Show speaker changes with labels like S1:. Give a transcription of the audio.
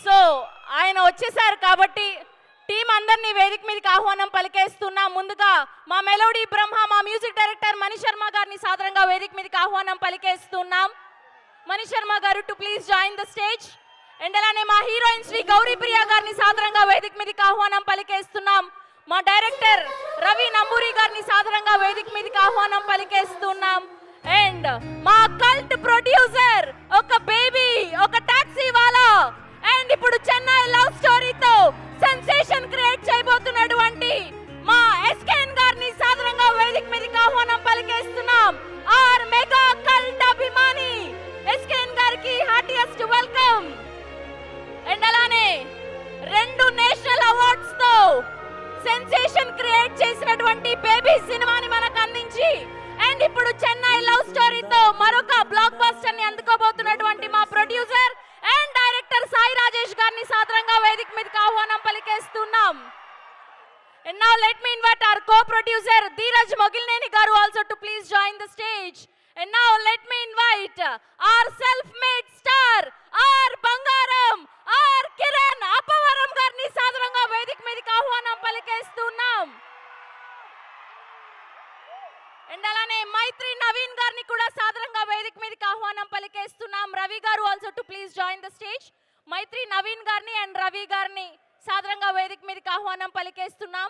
S1: So ఆయన వచ్చేసారు కాబట్టి టీం అందరినీ వేదిక మీదకి ఆహ్వానం పలికేస్తున్నాం. ముందుగా మా మెలోడీ బ్రహ్మ, మా మ్యూజిక్ డైరెక్టర్ మణి శర్మ గారిని సాదరంగా వేదిక మీదకి ఆహ్వానం పలికేస్తున్నాం. మణి శర్మ గారు to please join the stage. And అలానే మా హీరోయిన్ శ్రీ గౌరీ ప్రియా గారిని సాదరంగా వేదిక మీదకి ఆహ్వానం పలికేస్తున్నాం. మా డైరెక్టర్ రవి నంబూరి గారిని సాదరంగా వేదిక మీదకి ఆహ్వానం పలికేస్తున్నాం. అండ్ మా కల్ట్ ప్రొడ్యూసర్, ఒక బేబీ, ఒక టాక్సీ వాలా, అండ్ ఇప్పుడు చెన్నై లవ్ స్టోరీతో సెన్సేషన్ క్రియేట్ చేయబోతున్నటువంటి మా ఎస్కేఎన్ గారిని సాదరంగా వేదిక మీదకి ఆహ్వానం పలికేస్తున్నాం. ఆర్ మెగా కల్ట్ అభిమాని ఎస్కేఎన్ గారికి హార్టియెస్ట్ వెల్కమ్. అండ్ అలానే 2 నేషనల్ అవార్డ్స్ తో సెన్సేషన్ క్రియేట్ చేసినటువంటి బేబీ సినిమాని మనకు అందించి అండ్ ఇప్పుడు చెన్నై లవ్ స్టోరీతో మరొక బ్లాక్ బస్టర్ ని అందుకోబోతున్నటువంటి మా producer and director Sai Rajesh గారిని సాదరంగా వేదిక మీదకి ఆహ్వానం పలికేస్తున్నాం. And now let me invite our co-producer Dheeraj Mogilneni garu also to please join the stage. And now let me invite our self-made star, our Bangaram, our Kiran Appavaram garni sadaranga vedik meediki ఆహ్వానం పలికేస్తున్నాం. And alane Maitri Naveen garni kuda sadaranga vedik meediki ఆహ్వానం పలికేస్తున్నాం. Ravi garu also to please join the stage. Maitri Naveen garni and Ravi garni సాదరంగా వేదిక మీదకి ఆహ్వానం పలికేస్తున్నాం.